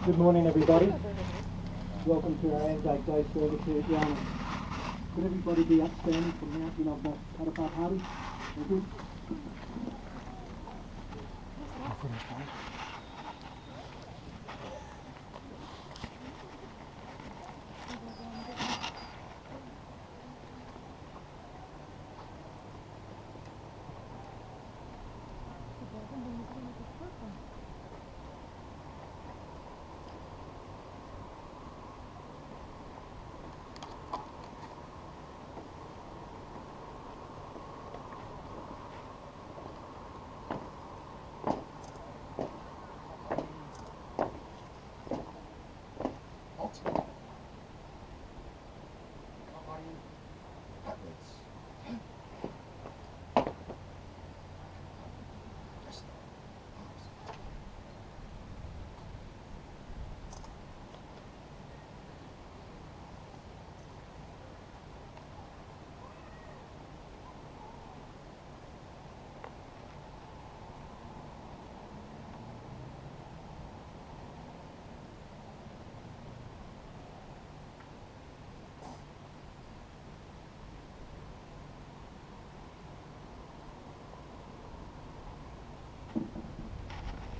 Good morning, everybody. Welcome to our ANZAC Day service here at Yarraman. Could everybody be upstanding for the mounting of the Patapā party? Thank you.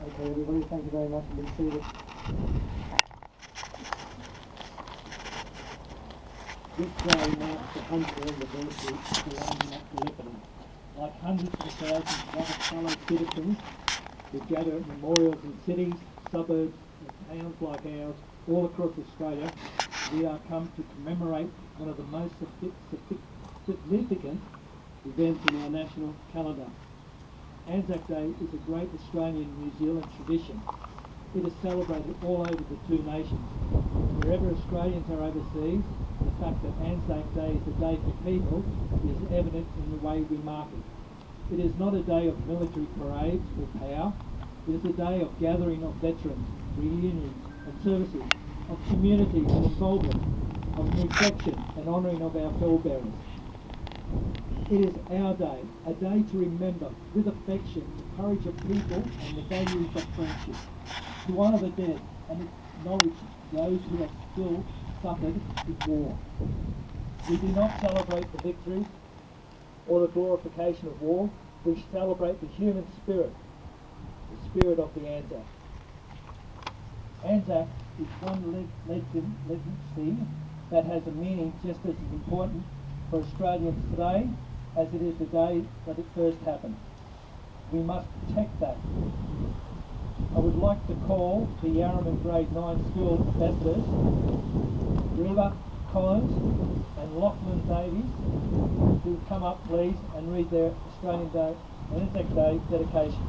Okay, everybody, thank you very much for being seated. This day marks the 100th anniversary of the ANZAC Yarraman. Like hundreds of thousands of other fellow citizens who gather at memorials in cities, suburbs and towns like ours all across Australia, we are come to commemorate one of the most significant events in our national calendar. ANZAC Day is a great Australian New Zealand tradition. It is celebrated all over the two nations. Wherever Australians are overseas, the fact that ANZAC Day is a day for people is evident in the way we mark it. It is not a day of military parades or power. It is a day of gathering of veterans, reunions and services, of community and involvement, of reflection and honouring of our pallbearers. It is our day, a day to remember with affection the courage of people and the values of friendship, to honour the dead and acknowledge those who have still suffered in war. We do not celebrate the victories or the glorification of war. We celebrate the human spirit, the spirit of the ANZAC. ANZAC is one legacy that has a meaning just as important for Australians today as it is the day that it first happened. We must protect that. I would like to call the Yarraman Grade 9 School ambassadors, Reba Collins and Lachlan Davies, to come up please and read their Australian Day, ANZAC Day dedication.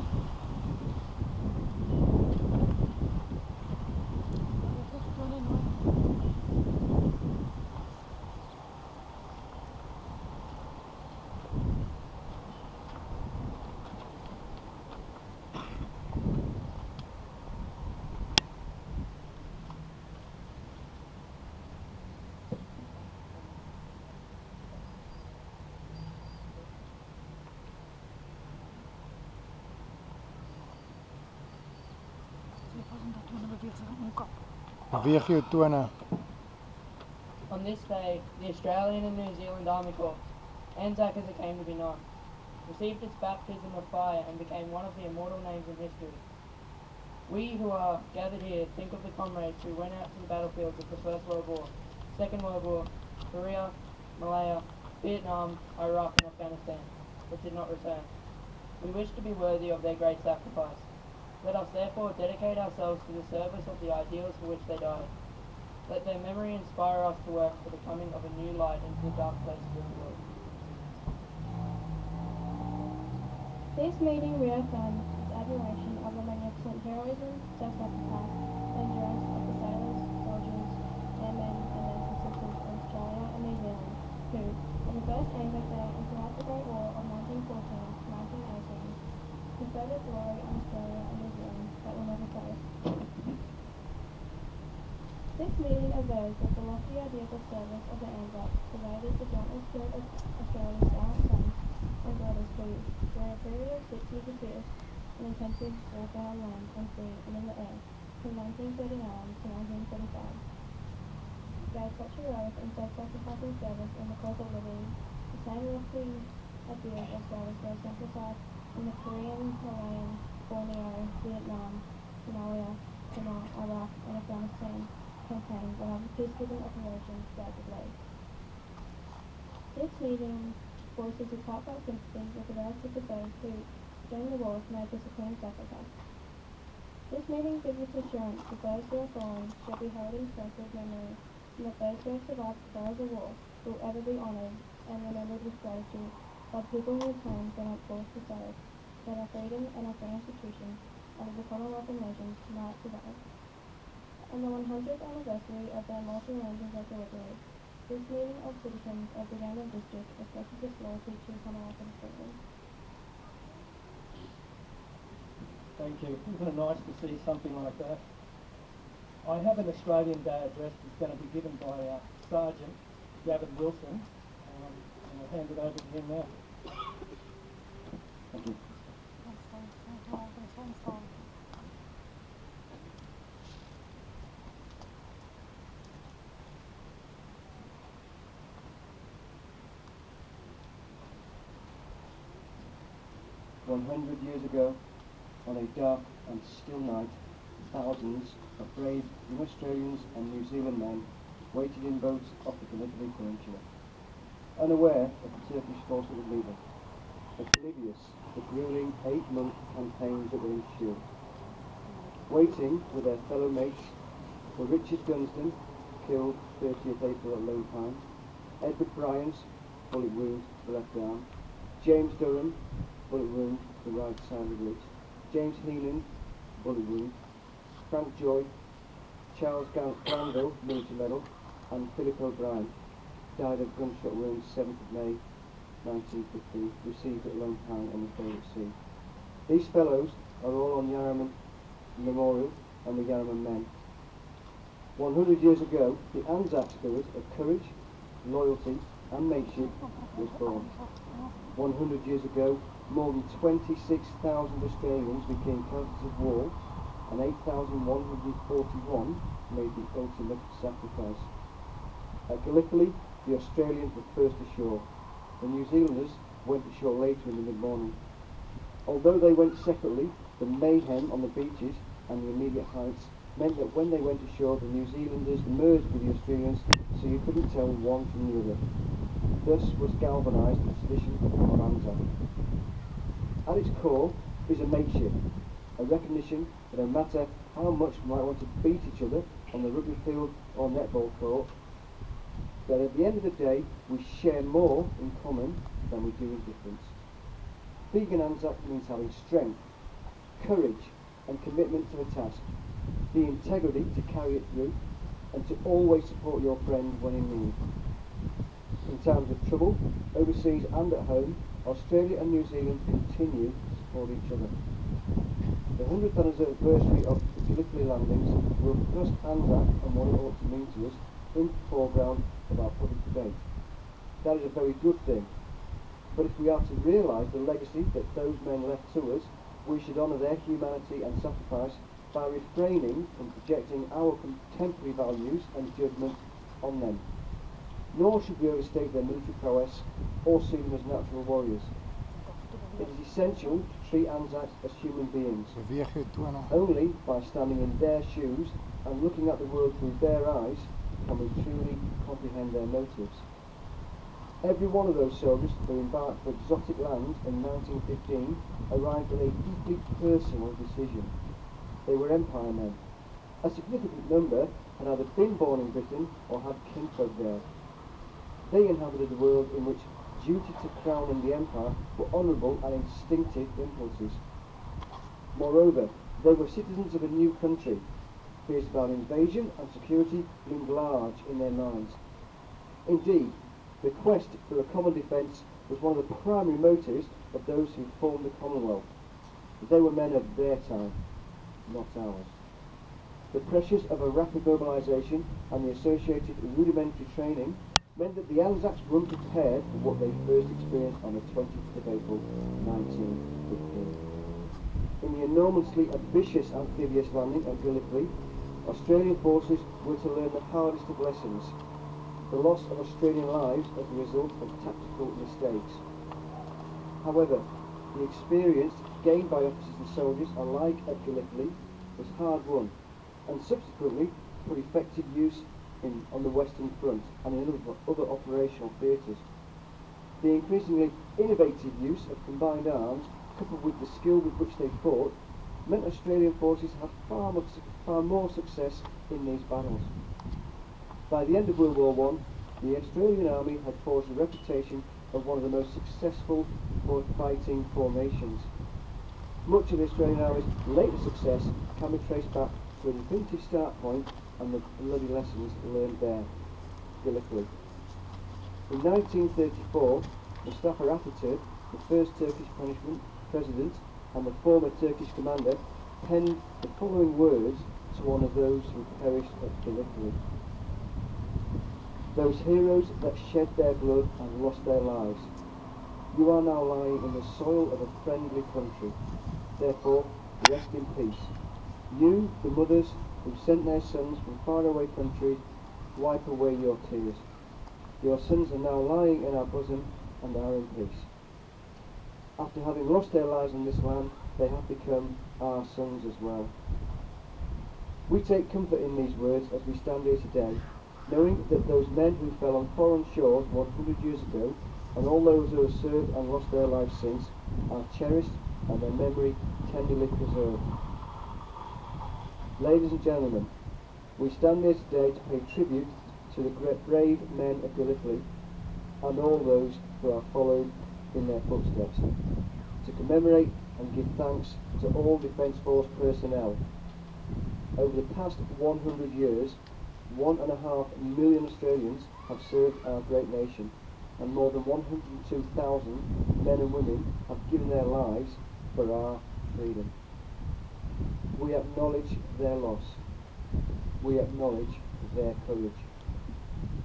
Beweeg jou tone. On this day, the Australian and New Zealand Army Corps, ANZAC as it came to be known, received its baptism of fire and became one of the immortal names in history. We who are gathered here think of the comrades who went out to the battlefields of the First World War, Second World War, Korea, Malaya, Vietnam, Iraq and Afghanistan, but did not return. We wish to be worthy of their great sacrifice. Let us therefore dedicate ourselves to the service of the ideals for which they died. Let their memory inspire us to work for the coming of a new light into the dark places of the world. This meeting reaffirms its admiration of the magnificent heroism, self-sacrifice, and endurance of the sailors, soldiers, airmen, and nursing systems in Australia and New Zealand, who, on the first ANZAC Day and throughout the Great War of 1914-1918, conferred a glory on Australia and New Zealand that will never fade. This meeting observes that the lofty ideals of service of the ANZAC pervaded the dauntless spirit of Australia's gallant sons and daughters who, during a period of 6 years of fierce and intensive warfare on land, on sea, and in the air, from 1939 to 1945. Gave such heroic and self-sacrificing service in the cause of liberty, the same lofty ideals of service were exemplified in the Korean, Malayan, Borneo, Vietnam, Somalia, Timor, Iraq, and Afghanistan campaigns and other peacekeeping operations throughout the globe. This meeting voices his heartfelt sympathy with the relatives of those who, during the war, made the supreme sacrifice. This meeting gives us assurance that those who are fallen shall be held in sacred memory, and that those who have survived the horrors of war will ever be honoured and remembered with gratitude by people whose homes were not forced to serve, that our freedom and our free institutions under the Commonwealth of Nations might survive. On the 100th anniversary of the immortal landings of Gallipoli, this meeting of citizens of the Yarraman district expresses its loyalty to the Commonwealth of Australia. Thank you. Isn't it nice to see something like that? I have an Australian Day address that's going to be given by Sergeant Gavin Wilson, and I'll hand it over to him now. Thank you. 100 years ago, on a dark and still night, thousands of brave young Australians and New Zealand men waited in boats off the Gallipoli Peninsula, unaware of the Turkish force that would lead them, oblivious of the grueling 8-month campaigns that were ensued. Waiting with their fellow mates were Richard Gunston, killed 30th April at Lone Pine, Edward Bryant, bullet wound to the left arm, James Durham, bullet wound to the right side of the glute, James Heenan, bullet wound, Frank Joy, Charles Glanville, military medal, and Philip O'Brien died of gunshot wounds 7th of May 1915, received at Lone Pine on the Bay of Sea. These fellows are all on Yarraman Memorial and the Yarraman men. 100 years ago, the ANZAC spirit of courage, loyalty and mateship was born. 100 years ago, more than 26,000 Australians became casualties of war, and 8,141 made the ultimate sacrifice. At Gallipoli, the Australians were first ashore. The New Zealanders went ashore later in the mid-morning. Although they went separately, the mayhem on the beaches and the immediate heights meant that when they went ashore, the New Zealanders merged with the Australians, so you couldn't tell one from the other. Thus was galvanised the tradition of ANZAC. At its core is a mateship, a recognition that no matter how much we might want to beat each other on the rugby field or netball court, that at the end of the day we share more in common than we do in difference. Being an ANZAC means having strength, courage and commitment to a task, the integrity to carry it through, and to always support your friend when in need. In times of trouble, overseas and at home, Australia and New Zealand continue to support each other. The 100th anniversary of the Gallipoli landings will thrust ANZAC and what it ought to mean to us into the foreground of our public debate. That is a very good thing. But if we are to realise the legacy that those men left to us, we should honour their humanity and sacrifice by refraining from projecting our contemporary values and judgment on them. Nor should we overstate their military prowess or see them as natural warriors. It is essential to treat ANZAC as human beings. Only by standing in their shoes and looking at the world through their eyes can we truly comprehend their motives. Every one of those soldiers who embarked for exotic lands in 1915 arrived with a deeply personal decision. They were empire men. A significant number had either been born in Britain or had kinfolk there. They inhabited a world in which duty to crown and the empire were honourable and instinctive impulses. Moreover, they were citizens of a new country. Fears about invasion and security loomed large in their minds. Indeed, the quest for a common defence was one of the primary motives of those who formed the Commonwealth. They were men of their time, not ours. The pressures of a rapid globalisation and the associated rudimentary training meant that the ANZACs were unprepared for what they first experienced on the 20th of April 1915. In the enormously ambitious amphibious landing at Gallipoli, Australian forces were to learn the hardest of lessons, the loss of Australian lives as a result of tactical mistakes. However, the experience gained by officers and soldiers alike at Gallipoli was hard won, and subsequently for effective use on the Western Front and in other operational theatres. The increasingly innovative use of combined arms, coupled with the skill with which they fought, meant Australian forces had far more success in these battles. By the end of World War I, the Australian Army had forged a reputation of one of the most successful fighting formations. Much of the Australian Army's later success can be traced back to a definitive start point and the bloody lessons learned there, Gallipoli. In 1934, Mustafa Atatürk, the first Turkish president and the former Turkish commander, penned the following words to one of those who perished at Gallipoli. Those heroes that shed their blood and lost their lives, you are now lying in the soil of a friendly country. Therefore, rest in peace. You, the mothers who sent their sons from faraway countries, wipe away your tears. Your sons are now lying in our bosom and are in peace. After having lost their lives in this land, they have become our sons as well. We take comfort in these words as we stand here today, knowing that those men who fell on foreign shores 100 years ago, and all those who have served and lost their lives since, are cherished and their memory tenderly preserved. Ladies and gentlemen, we stand here today to pay tribute to the great brave men of Gallipoli and all those who have followed in their footsteps, to commemorate and give thanks to all Defence Force personnel. Over the past 100 years, 1.5 million Australians have served our great nation, and more than 102,000 men and women have given their lives for our freedom. We acknowledge their loss. We acknowledge their courage.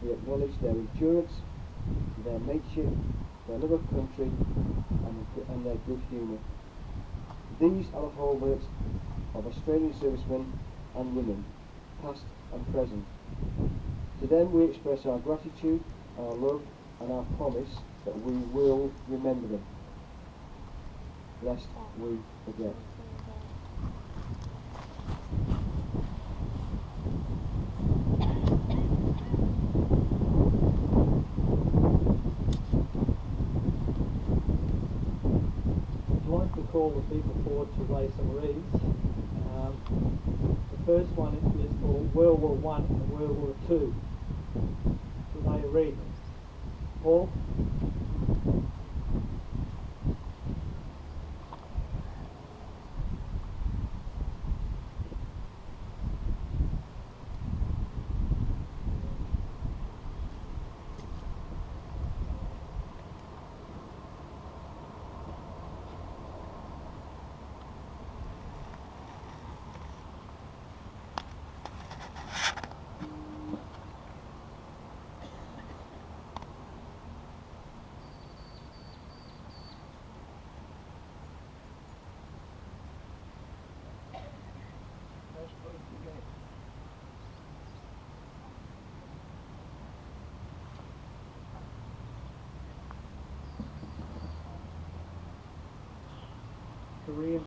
We acknowledge their endurance, their mateship, their love of country, and their good humour. These are the hallmarks of Australian servicemen and women, past and present. To them we express our gratitude, our love, and our promise that we will remember them, lest we forget. I'd like to call the people forward to raise some wreaths. The first one is for World War I and World War II. To lay a wreath. Paul? Korean